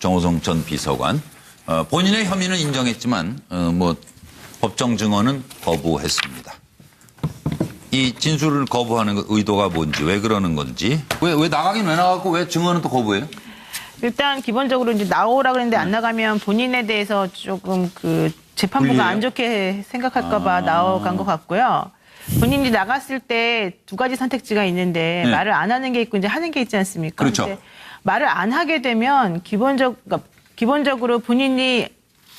정호성 전 비서관. 본인의 혐의는 인정했지만 법정 증언은 거부했습니다. 이 진술을 거부하는 의도가 뭔지, 왜 그러는 건지, 왜 나가긴 왜 나가고 왜 증언은 또 거부해요? 일단 기본적으로 이제 나오라 그랬는데 안 나가면 본인에 대해서 조금 재판부가 불리해요? 안 좋게 생각할까봐 나간 것 같고요. 본인이 나갔을 때 두 가지 선택지가 있는데 네. 말을 안 하는 게 있고 이제 하는 게 있지 않습니까? 그렇죠. 근데 말을 안 하게 되면 기본적으로 본인이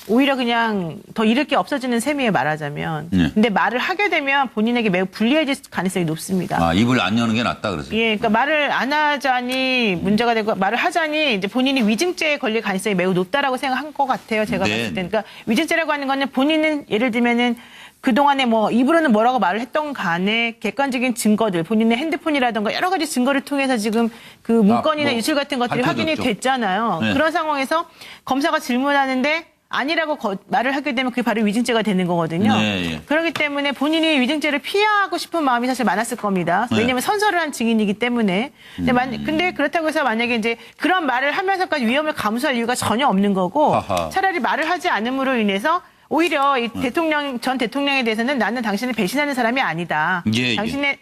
오히려 그냥 더 잃을 게 없어지는 셈이에요, 말하자면. 네. 근데 말을 하게 되면 본인에게 매우 불리해질 가능성이 높습니다. 입을 안 여는 게 낫다 그러세요? 예, 그러니까 말을 안 하자니 문제가 되고 말을 하자니 이제 본인이 위증죄에 걸릴 가능성이 매우 높다라고 생각한 것 같아요. 제가 네. 봤을 때. 그러니까 위증죄라고 하는 거는 본인은 예를 들면은 그동안에 입으로는 뭐라고 말을 했던 간에 객관적인 증거들, 본인의 핸드폰이라든가 여러 가지 증거를 통해서 지금 그 문건이나 유출 같은 것들이 밝혀졌죠. 확인이 됐잖아요. 네. 그런 상황에서 검사가 질문하는데 아니라고 말을 하게 되면 그게 바로 위증죄가 되는 거거든요. 네, 예. 그렇기 때문에 본인이 위증죄를 피하고 싶은 마음이 사실 많았을 겁니다. 네. 왜냐하면 선서를 한 증인이기 때문에. 근데 그렇다고 해서 만약에 이제 그런 말을 하면서까지 위험을 감수할 이유가 전혀 없는 거고 아하. 차라리 말을 하지 않음으로 인해서 오히려 이 전 대통령에 대해서는 나는 당신을 배신하는 사람이 아니다. 예. 당신의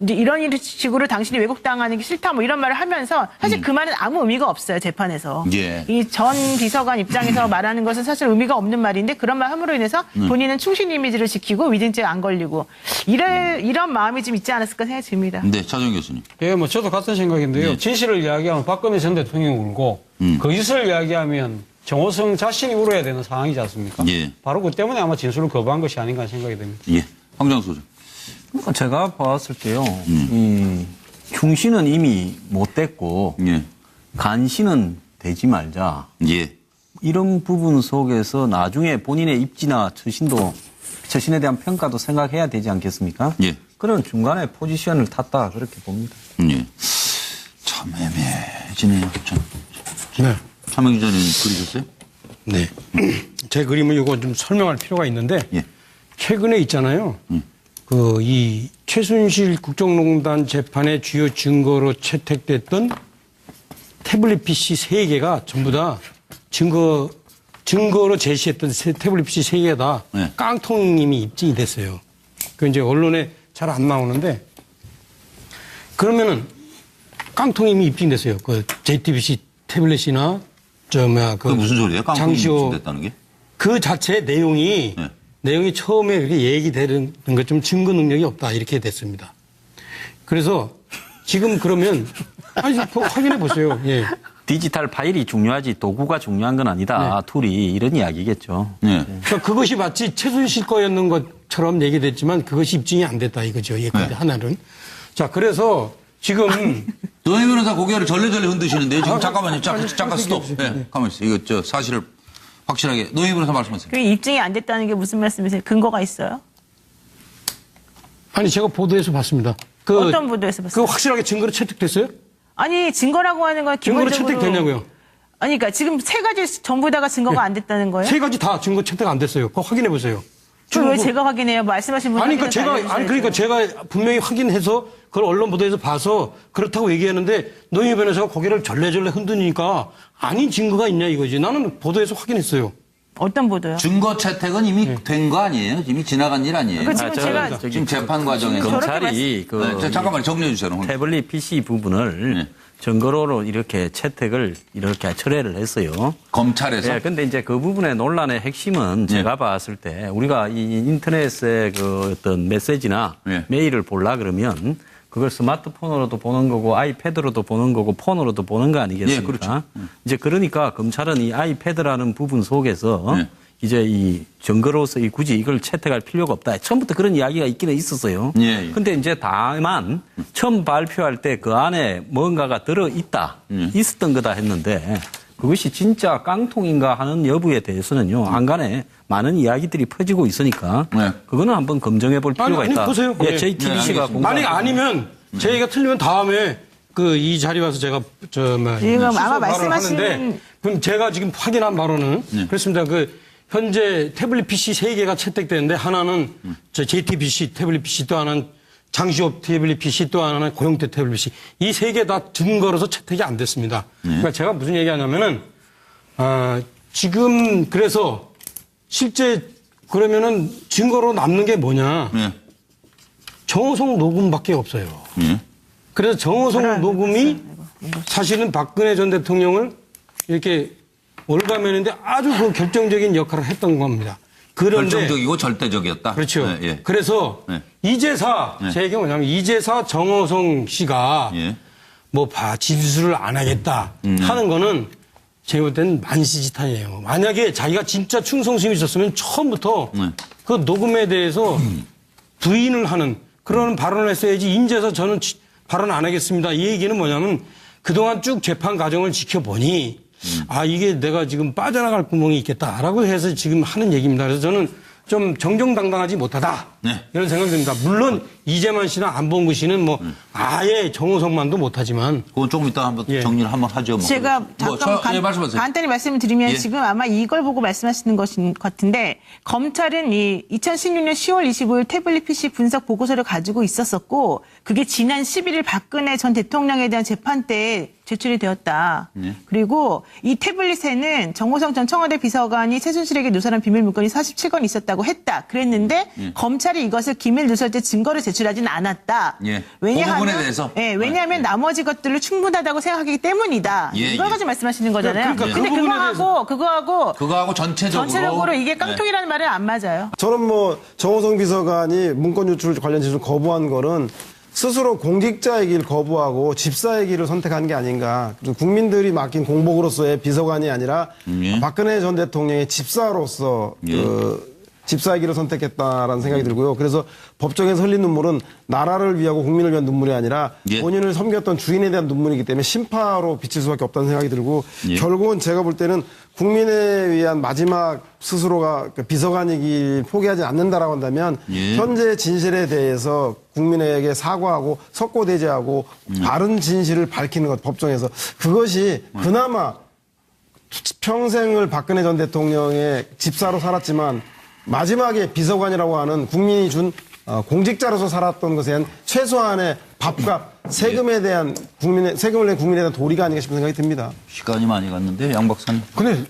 이제 이런 식으로 당신이 왜곡당하는 게 싫다 뭐 이런 말을 하면서 사실 그 말은 아무 의미가 없어요, 재판에서. 예. 이 전 비서관 입장에서 말하는 것은 사실 의미가 없는 말인데 그런 말 함으로 인해서 본인은 충신 이미지를 지키고 위증죄 안 걸리고 이런 마음이 좀 있지 않았을까 생각이 듭니다. 네, 차정 교수님. 예, 저도 같은 생각인데요. 네. 진실을 이야기하면 박근혜 전 대통령이 울고 거짓을 이야기하면 정호성 자신이 울어야 되는 상황이지 않습니까? 예. 바로 그 때문에 아마 진술을 거부한 것이 아닌가 생각이 됩니다. 예. 황정수 소장. 그러니까 제가 봤을 때요. 이 충신은 이미 못 됐고 예. 간신은 되지 말자. 예. 이런 부분 속에서 나중에 본인의 입지나 처신에 대한 평가도 생각해야 되지 않겠습니까? 예. 그런 중간에 포지션을 탔다 그렇게 봅니다. 예. 참 애매해지네요. 네. 차명 기자님 그리셨어요? 네. 제 그림은 이거 좀 설명할 필요가 있는데, 예. 최근에 있잖아요. 이 최순실 국정농단 재판의 주요 증거로 채택됐던 태블릿 PC 3개가 전부 다 증거로 제시했던 태블릿 PC 3개 다 네. 깡통님이 입증이 됐어요. 그 이제 언론에 잘 안 나오는데, 그러면은 깡통님이 입증됐어요. 그 JTBC 태블릿이나 그게 무슨 소리예요? 깡통이 장시호 됐다는 게? 그 자체의 내용이 네. 내용이 처음에 이렇게 얘기되는 것 좀 증거 능력이 없다 이렇게 됐습니다. 그래서 지금 그러면 확인해 보세요. 예. 디지털 파일이 중요하지 도구가 중요한 건 아니다. 툴이 이런 이야기겠죠. 네. 그러니까 그것이 마치 최순실 거였는 것처럼 얘기됐지만 그것이 입증이 안 됐다 이거죠. 예컨대 하나는. 자, 그래서 지금 노예 변호사 고개를 절레절레 흔드시는데 지금 잠깐만요. 잠깐 스톱. 네. 가만히 있어요. 이거 사실을 확실하게 노예 변호사 말씀하세요. 그게 입증이 안 됐다는 게 무슨 말씀이세요? 근거가 있어요? 아니 제가 보도에서 봤습니다. 어떤 보도에서 봤어요? 그 확실하게 증거로 채택됐어요? 아니 증거라고 하는 건 증거로 기본적으로 채택됐냐고요? 아니 그러니까 지금 세 가지 전부 다가 증거가 안 됐다는 거예요? 세 가지 다 증거 채택 안 됐어요. 그거 확인해 보세요. 그걸 왜 제가 확인해요? 말씀하신 분 그러니까 제가 분명히 확인해서 그걸 언론 보도에서 봐서 그렇다고 얘기하는데 노영희 변호사가 고개를 절레절레 흔드니까 아닌 증거가 있냐 이거지. 나는 보도에서 확인했어요. 어떤 보도요? 증거 채택은 이미 된 거 아니에요? 이미 지나간 일 아니에요? 그 지금 제가 지금 재판 과정에서. 검찰이 잠깐만 정리해 주세요. 태블릿 PC 부분을 네. 증거로 이렇게 채택을 이렇게 철회를 했어요. 검찰에서. 네, 근데 이제 그 부분의 논란의 핵심은 제가 봤을 때 우리가 이 인터넷의 그 어떤 메시지나 네. 메일을 보려 그러면 그걸 스마트폰으로도 보는 거고 아이패드로도 보는 거고 폰으로도 보는 거 아니겠습니까? 예, 그렇죠. 이제 그러니까 검찰은 이 아이패드라는 부분 속에서 네. 이제 이 증거로서 굳이 이걸 채택할 필요가 없다. 처음부터 그런 이야기가 있기는 있었어요. 예, 예. 근데 이제 다만 처음 발표할 때 그 안에 뭔가가 들어 있다. 있었던 거다 했는데 그것이 진짜 깡통인가 하는 여부에 대해서는요. 안간에 많은 이야기들이 퍼지고 있으니까 네. 그거는 한번 검증해 볼 필요가 아니, 있다. 보세요. 예, 예. JTBC가 네, 만약 아니면 제 얘기가 틀리면 다음에 이 자리에 와서 제가 지금 아마 말씀하시는 하는데 그럼 제가 지금 확인한 바로는 그렇습니다. 현재 태블릿 PC 3개가 채택되는데 하나는 JTBC 태블릿 PC 또 하나는 장시호 태블릿 PC 또 하나는 고영태 태블릿 PC 이 3개 다 증거로서 채택이 안 됐습니다. 그러니까 제가 무슨 얘기하냐면은 지금 그래서 실제 그러면은 증거로 남는 게 뭐냐? 예. 정호성 녹음밖에 없어요. 예. 그래서 정호성 녹음이 사실은 박근혜 전 대통령을 이렇게 올가매는데 아주 그 결정적인 역할을 했던 겁니다. 그런데 결정적이고 절대적이었다. 그렇죠. 예, 예. 그래서 네. 이제사 제 얘기가 뭐냐면 이제사 정호성 씨가 예. 뭐 진술을 안 하겠다 하는 거는 제가 볼 때는 만시지탄이에요. 만약에 자기가 진짜 충성심이 있었으면 처음부터 네. 그 녹음에 대해서 부인을 하는 그런 발언을 했어야지 인제서 저는 발언 안 하겠습니다. 이 얘기는 뭐냐면 그동안 쭉 재판 과정을 지켜보니 아 이게 내가 지금 빠져나갈 구멍이 있겠다라고 해서 지금 하는 얘기입니다. 그래서 저는 좀 정정당당하지 못하다 네. 이런 생각이 듭니다. 물론 이재만 씨나 안봉구 씨는 뭐 아예 정호성만도 못하지만 그건 조금 이따 한번 예. 정리를 한번 하죠. 뭐. 제가 잠깐 예, 말씀하세요. 간단히 말씀을 드리면 예. 지금 아마 이걸 보고 말씀하시는 것인 것 같은데 검찰은 이 2016년 10월 25일 태블릿 PC 분석 보고서를 가지고 있었었고 그게 지난 11일 박근혜 전 대통령에 대한 재판 때 제출이 되었다. 예. 그리고 이 태블릿에는 정호성 전 청와대 비서관이 최순실에게 누설한 비밀 문건이 47건 있었다고 했다. 그랬는데 검찰이 이것을 기밀 누설죄 증거를 제출하지는 않았다. 예. 그 부분에 대해서? 예, 왜냐하면 나머지 것들을 충분하다고 생각하기 때문이다. 예, 이걸 예. 가지고 말씀하시는 거잖아요. 그러니까 근데 그 부분에 그거하고 전체적으로 이게 깡통이라는 말은 안 맞아요. 저는 뭐 정호성 비서관이 문건 유출 관련 지시를 거부한 거는 스스로 공직자의 길 거부하고 집사의 길을 선택한 게 아닌가. 국민들이 맡긴 공복으로서의 비서관이 아니라 예. 박근혜 전 대통령의 집사로서 예. 집사의 길을 선택했다라는 생각이 들고요. 그래서 법정에서 흘린 눈물은 나라를 위하고 국민을 위한 눈물이 아니라 예. 본인을 섬겼던 주인에 대한 눈물이기 때문에 심파로 비칠 수밖에 없다는 생각이 들고 예. 결국은 제가 볼 때는 국민에 위한 마지막 스스로가 비서관이길 포기하지 않는다라고 한다면 예. 현재 진실에 대해서 국민에게 사과하고 석고대죄하고 바른 진실을 밝히는 것 법정에서 그것이 그나마 평생을 박근혜 전 대통령의 집사로 살았지만 마지막에 비서관이라고 하는 국민이 준 공직자로서 살았던 것에 대한 최소한의 밥값, 세금에 대한 세금을 낸 국민에 대한 도리가 아닌가 싶은 생각이 듭니다. 시간이 많이 갔는데 양 박사님. 근데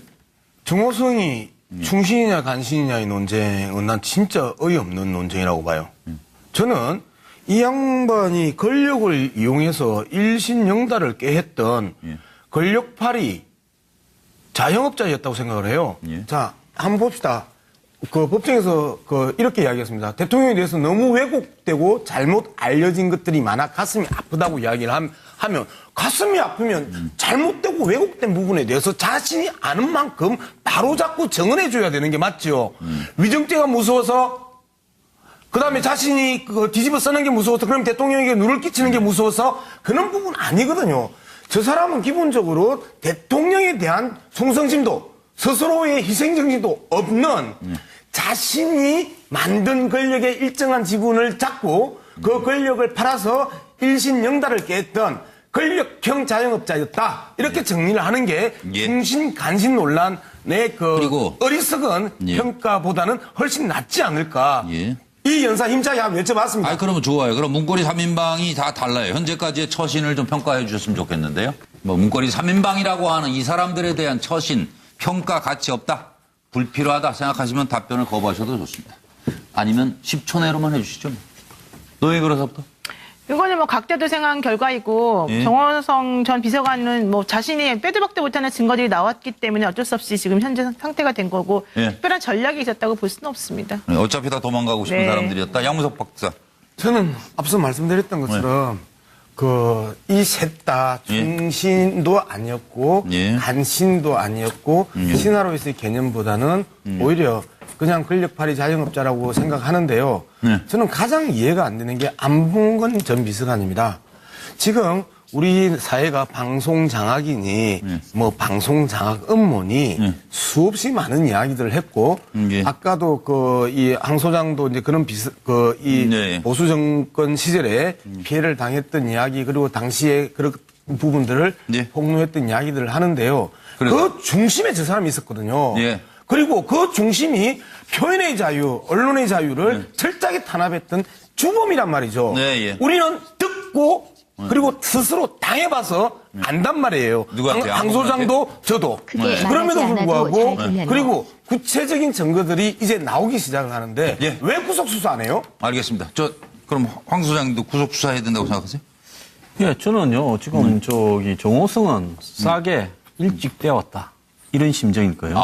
정호성이 충신이냐 간신이냐의 논쟁은 난 진짜 어이없는 논쟁이라고 봐요. 저는 이 양반이 권력을 이용해서 일신영달을 깨했던 권력팔이 자영업자였다고 생각을 해요. 예. 자, 한번 봅시다. 그 법정에서 이렇게 이야기했습니다. 대통령에 대해서 너무 왜곡되고 잘못 알려진 것들이 많아 가슴이 아프다고 이야기를 하면 가슴이 아프면 잘못되고 왜곡된 부분에 대해서 자신이 아는 만큼 바로 잡고 정언해줘야 되는 게 맞죠. 위정죄가 무서워서 그다음에 자신이 뒤집어 쓰는 게 무서워서 그럼 대통령에게 누를 끼치는 게 무서워서 그런 부분 아니거든요. 저 사람은 기본적으로 대통령에 대한 충성심도 스스로의 희생정신도 없는 자신이 만든 권력의 일정한 지분을 잡고 그 권력을 팔아서 일신영달을 깼던 권력형 자영업자였다. 이렇게 정리를 하는 게 예. 충신 간신 논란의 그리고 어리석은 예. 평가보다는 훨씬 낫지 않을까. 예. 이 연사 힘차게 한번 여쭤봤습니다. 아, 그러면 좋아요. 그럼 문고리 3인방이 다 달라요. 현재까지의 처신을 좀 평가해 주셨으면 좋겠는데요. 뭐 문고리 3인방이라고 하는 이 사람들에 대한 처신, 평가 가치 없다, 불필요하다 생각하시면 답변을 거부하셔도 좋습니다. 아니면 10초 내로만 해주시죠. 노예그로서부터. 이거는 뭐 각자도생한 결과이고 예. 정호성 전 비서관은 뭐 자신이 빼도 박도 못하는 증거들이 나왔기 때문에 어쩔 수 없이 지금 현재 상태가 된 거고 예. 특별한 전략이 있었다고 볼 수는 없습니다. 어차피 다 도망가고 싶은 네. 사람들이었다. 양무석 박사. 저는 앞서 말씀드렸던 것처럼 이 셋 다 충신도 아니었고 예. 간신도 아니었고 신하로서의 개념보다는 오히려 그냥 권력팔이 자영업자라고 생각하는데요. 저는 가장 이해가 안 되는 게 안봉근 전 비서관입니다. 지금 우리 사회가 방송 장악이니 뭐 방송 장악 음모니 수없이 많은 이야기들을 했고 예. 아까도 이 황 소장도 이제 그런 네. 보수 정권 시절에 피해를 당했던 이야기 그리고 당시에 그런 부분들을 네. 폭로했던 이야기들을 하는데요. 그래서. 그 중심에 저 사람이 있었거든요. 예. 그리고 그 중심이 표현의 자유, 언론의 자유를 철저하게 탄압했던 주범이란 말이죠. 네, 예. 우리는 듣고 그리고 스스로 당해봐서 안단 말이에요. 누구한테요? 강 소장도 저도. 크게 그럼에도 말하지 않아도 불구하고 잘 들려요. 그리고 구체적인 증거들이 이제 나오기 시작을 하는데 예. 왜 구속 수사 안 해요? 알겠습니다. 그럼 황 소장님도 구속 수사해야 된다고 생각하세요? 예, 저는요, 지금 정호성은 싸게 일찍 떼었다. 이런 심정일 거예요.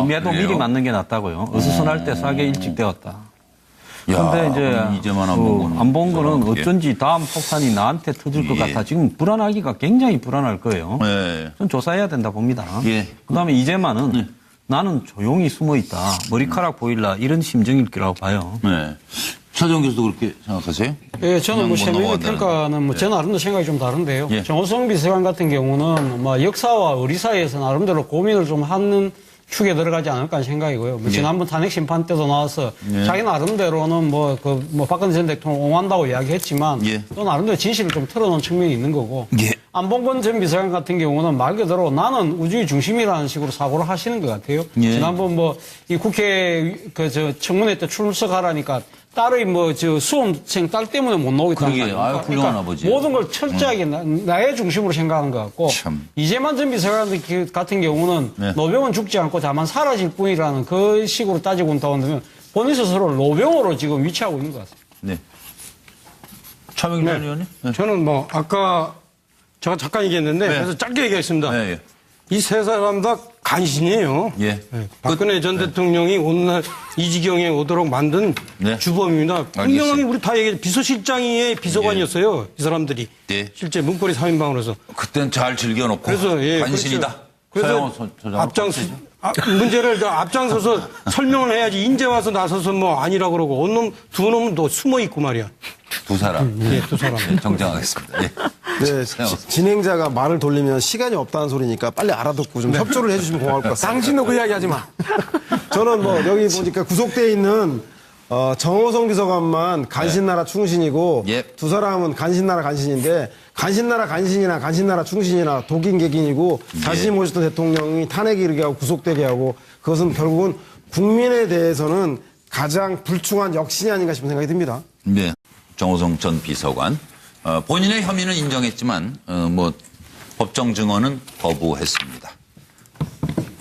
매도 그래요? 미리 맞는 게 낫다고요. 어수선할 때 싸게 일찍 떼었다. 야, 그런데 그럼 이제만 안 본 거는 안 본 거는 예. 어쩐지 다음 폭탄이 나한테 터질 것 예. 같아. 지금 불안하기가 굉장히 불안할 거예요. 네. 전 조사해야 된다 봅니다. 예. 그다음에 이재만은 나는 조용히 숨어 있다. 머리카락 보일라 이런 심정일 거라고 봐요. 네. 차정 교수도 그렇게 생각하세요? 예, 저는 뭐 그냥 세밀히 넘어간다는 평가는 뭐 제 나름대로 생각이 좀 다른데요. 예. 정호성 비서관 같은 경우는 뭐 역사와 의리사에서 나름대로 고민을 좀 하는 축에 들어가지 않을까 하는 생각이고요. 뭐 지난번 탄핵 심판 때도 나와서 자기 나름대로는 뭐 박근혜 전 대통령 옹호한다고 이야기했지만 예. 또 나름대로 진실을 좀 털어놓은 측면이 있는 거고. 예. 안봉근 전 비서관 같은 경우는 말 그대로 나는 우주의 중심이라는 식으로 사고를 하시는 것 같아요. 예. 지난번 뭐 이 국회 청문회 때 출석하라니까 딸의 수험생 딸 때문에 못 나오겠다는 그러게요. 거 아닙니까? 아유, 훌륭한 아버지예요. 모든 걸 철저하게 나의 중심으로 생각하는 것 같고 참. 이재만 전 비서관 같은 경우는 네. 노병은 죽지 않고 다만 사라질 뿐이라는 그 식으로 따지고 온다면 본인 스스로를 노병으로 지금 위치하고 있는 것 같습니다. 네. 차명일 의원님? 네. 저는 뭐 아까 제가 잠깐 얘기했는데 네. 그래서 짧게 얘기하겠습니다. 네, 예. 이 세 사람 다 간신이에요. 예. 네. 박근혜 전 대통령이 오늘 이 지경에 오도록 만든 네. 주범입니다. 분명하게 알겠습니다. 우리 다 얘기했죠. 비서실장의 비서관이었어요. 이 사람들이. 네. 실제 문고리 3인방으로서. 그땐 잘 즐겨놓고 그래서 예, 간신이다. 그래서 서영호 소장 문제를 앞장서서 설명을 해야지 인제 와서 나서서 뭐 아니라 그러고 온놈 두 놈은 또 숨어 있고 말이야. 두 사람. 예, 두 사람. 네, 정정하겠습니다. 예. 네, 진행자가 말을 돌리면 시간이 없다는 소리니까 빨리 알아듣고 좀 협조를 해주시면 고마울 것 같습니다. 당신도 그 이야기 하지 마. 저는 뭐 여기 보니까 구속돼 있는 정호성 비서관만 간신나라 충신이고 예. 두 사람은 간신나라 간신인데 간신나라 간신이나 간신나라 충신이나 독인 객인이고 자신이 모셨던 대통령이 탄핵에 이르게 하고 구속되게 하고 그것은 결국은 국민에 대해서는 가장 불충한 역신이 아닌가 싶은 생각이 듭니다. 네. 정호성 전 비서관. 본인의 혐의는 인정했지만, 법정 증언은 거부했습니다.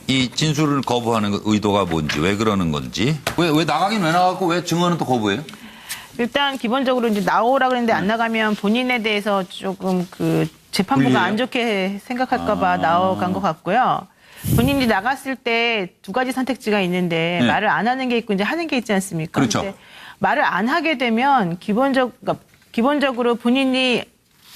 이 진술을 거부하는 의도가 뭔지, 왜 그러는 건지, 왜 나가긴 왜 나가고 왜 증언은 또 거부해요? 일단 기본적으로 이제 나오라 그랬는데 안 나가면 본인에 대해서 조금 재판부가 불리해요? 안 좋게 생각할까봐 나간 것 같고요. 본인이 나갔을 때 두 가지 선택지가 있는데 네. 말을 안 하는 게 있고 이제 하는 게 있지 않습니까? 그렇죠. 근데 말을 안 하게 되면 기본적으로 본인이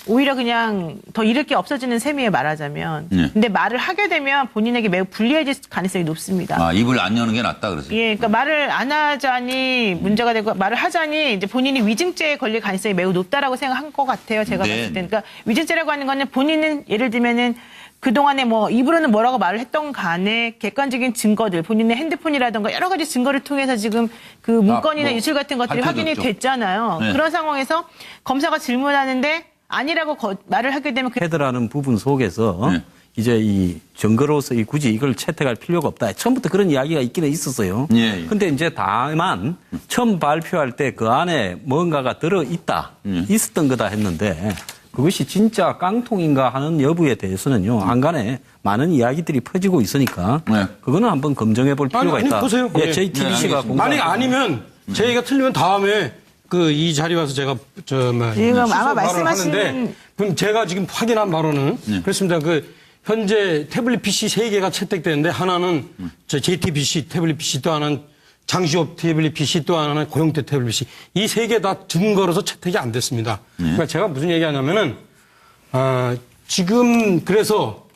오히려 그냥 더 잃을 게 없어지는 셈이에요, 말하자면. 네. 근데 말을 하게 되면 본인에게 매우 불리해질 가능성이 높습니다. 입을 안 여는 게 낫다 그러세요? 예, 그러니까 말을 안 하자니 문제가 되고 말을 하자니 이제 본인이 위증죄에 걸릴 가능성이 매우 높다라고 생각한 것 같아요. 제가 네. 봤을 때. 그러니까 위증죄라고 하는 거는 본인은 예를 들면은 그동안에 입으로는 뭐라고 말을 했던 간에 객관적인 증거들, 본인의 핸드폰이라든가 여러 가지 증거를 통해서 지금 그 문건이나 유출 같은 것들이 확인이 밝혀졌죠. 됐잖아요. 네. 그런 상황에서 검사가 질문하는데 아니라고 말을 하게 되면 헤드라는 부분 속에서 네. 이제 이 증거로서 굳이 이걸 채택할 필요가 없다. 처음부터 그런 이야기가 있기는 있었어요. 예, 예. 근데 이제 다만 처음 발표할 때 그 안에 뭔가가 들어 있다. 있었던 거다 했는데 그것이 진짜 깡통인가 하는 여부에 대해서는요. 안간에 많은 이야기들이 퍼지고 있으니까 네. 그거는 한번 검증해 볼 필요가 있다. 보세요. 예, 예. JTBC가 네, 만약에 아니면 제 얘기가 틀리면 다음에 이 자리 와서 제가 지금 아마 발언을 말씀하신 하는데 그럼 제가 지금 확인한 바로는 그렇습니다. 현재 태블릿 PC 3개가 채택되는데 하나는 JTBC 태블릿 PC 또 하나는 장시호 태블릿 PC 또 하나는 고영태 태블릿 PC 이 3개 다 증거로서 채택이 안 됐습니다. 그러니까 제가 무슨 얘기하냐면은 지금 그래서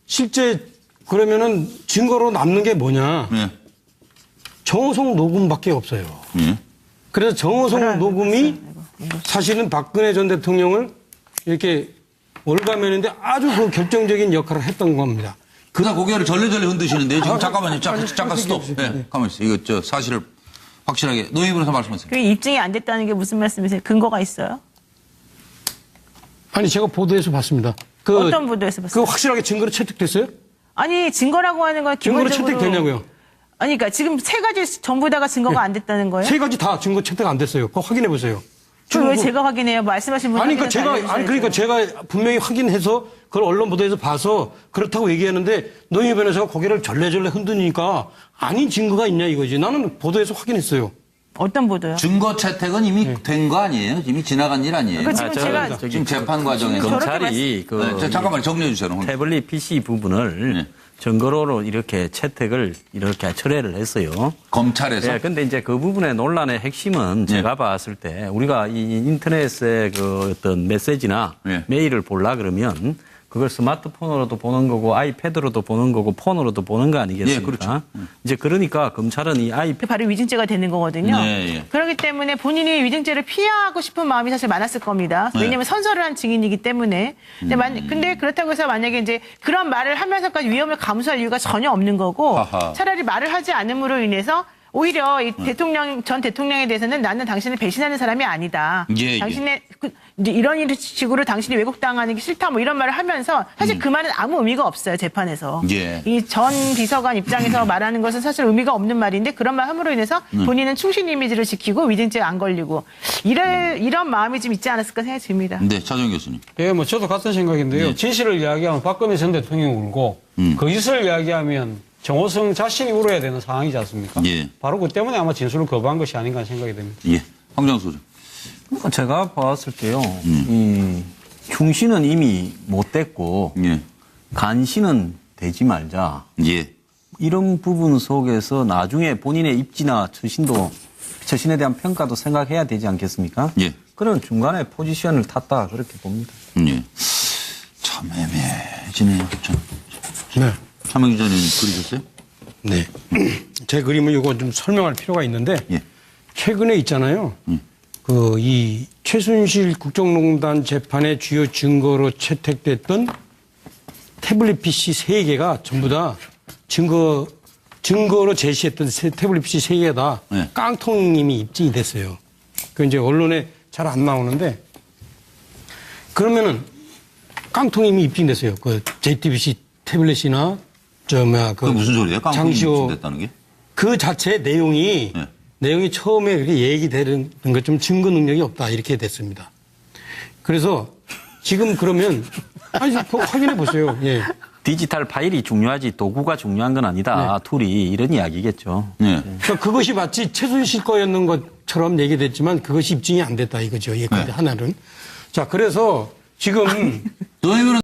실제 그러면은 증거로 남는 게 뭐냐? 정호성 녹음밖에 없어요. 그래서 정호성 녹음이 사실은 박근혜 전 대통령을 이렇게 올가매는데 아주 결정적인 역할을 했던 겁니다. 그다 고개를 절레절레 흔드시는데 지금 잠깐만요. 잠깐 스톱. 네, 가만히 있어요. 이거 사실을 확실하게 노희 변호사 말씀하세요. 그 입증이 안 됐다는 게 무슨 말씀이세요? 근거가 있어요? 아니 제가 보도에서 봤습니다. 어떤 보도에서 봤어요? 그 확실하게 증거로 채택됐어요? 아니 증거라고 하는 건 증거로 기본적으로 채택됐냐고요? 아니 그러니까 지금 세 가지 전부 다가 증거가 안 됐다는 거예요? 3가지 다 증거 채택 안 됐어요. 그거 확인해 보세요. 그걸 왜 제가 확인해요? 말씀하신 분 아니, 그러니까 제가 분명히 확인해서 그걸 언론 보도에서 봐서 그렇다고 얘기하는데 노영희 변호사가 고개를 절레절레 흔드니까 아닌 증거가 있냐 이거지. 나는 보도에서 확인했어요. 어떤 보도요? 증거 채택은 이미 된 거 아니에요? 이미 지나간 일 아니에요? 그 지금 제가 지금 재판 과정에서. 검찰이 잠깐만 정리해 주세요. 태블릿 PC 부분을 네. 증거로 이렇게 채택을 이렇게 철회를 했어요. 검찰에서. 예, 근데 이제 그 부분의 논란의 핵심은 제가 봤을 때 우리가 이 인터넷의 그 어떤 메시지나 네. 메일을 보려 그러면 그걸 스마트폰으로도 보는 거고 아이패드로도 보는 거고 폰으로도 보는 거 아니겠습니까? 예, 그렇죠. 이제 그러니까 검찰은 이 그 바로 위증죄가 되는 거거든요. 네, 예. 그렇기 때문에 본인이 위증죄를 피하고 싶은 마음이 사실 많았을 겁니다. 왜냐하면 선서를 한 증인이기 때문에. 근데 그렇다고 해서 만약에 이제 그런 말을 하면서까지 위험을 감수할 이유가 전혀 없는 거고 하하. 차라리 말을 하지 않음으로 인해서 오히려 이 전 대통령에 대해서는 나는 당신을 배신하는 사람이 아니다. 예, 예. 당신의 이제 이런 식으로 당신이 왜곡당하는 게 싫다 뭐 이런 말을 하면서 사실 그 말은 아무 의미가 없어요 재판에서. 예. 이 전 비서관 입장에서 말하는 것은 사실 의미가 없는 말인데 그런 말 함으로 인해서 본인은 충신 이미지를 지키고 위증죄 안 걸리고 이런 마음이 좀 있지 않았을까 생각이 듭니다. 네, 차정 교수님. 예, 뭐 저도 같은 생각인데요. 네. 진실을 이야기하면 박근혜 전 대통령이 울고 거짓을 이야기하면 정호성 자신이 울어야 되는 상황이지 않습니까? 예. 바로 그 때문에 아마 진술을 거부한 것이 아닌가 생각이 됩니다. 예. 황정수. 그러니까 제가 봤을 때요. 이 충신은 이미 못 됐고 예. 간신은 되지 말자. 예. 이런 부분 속에서 나중에 본인의 입지나 처신에 대한 평가도 생각해야 되지 않겠습니까? 예. 그런 중간에 포지션을 탔다 그렇게 봅니다. 예. 참 애매해지네요. 참. 네. 차명 기자님 그리셨어요? 네. 제 그림을 이거 좀 설명할 필요가 있는데 예. 최근에 있잖아요. 그 이 최순실 국정농단 재판의 주요 증거로 채택됐던 태블릿 PC 3개가 전부 다 증거로 제시했던 태블릿 PC 3개가 다 네. 깡통님이 입증이 됐어요. 그 이제 언론에 잘 안 나오는데 그러면은 깡통님이 입증됐어요. 그 JTBC 태블릿이나 그게 무슨 소리예요? 깡통이 입증됐다는 게? 그 자체의 내용이 네. 내용이 처음에 이렇게 얘기되는 것 좀 증거 능력이 없다 이렇게 됐습니다. 그래서 지금 그러면 아니 확인해 보세요. 예. 디지털 파일이 중요하지 도구가 중요한 건 아니다. 툴이 이런 이야기겠죠. 네. 그러니까 그것이 마치 최순실 거였는 것처럼 얘기됐지만 그것이 입증이 안 됐다 이거죠. 예, 하나는. 자, 그래서 지금 노예민은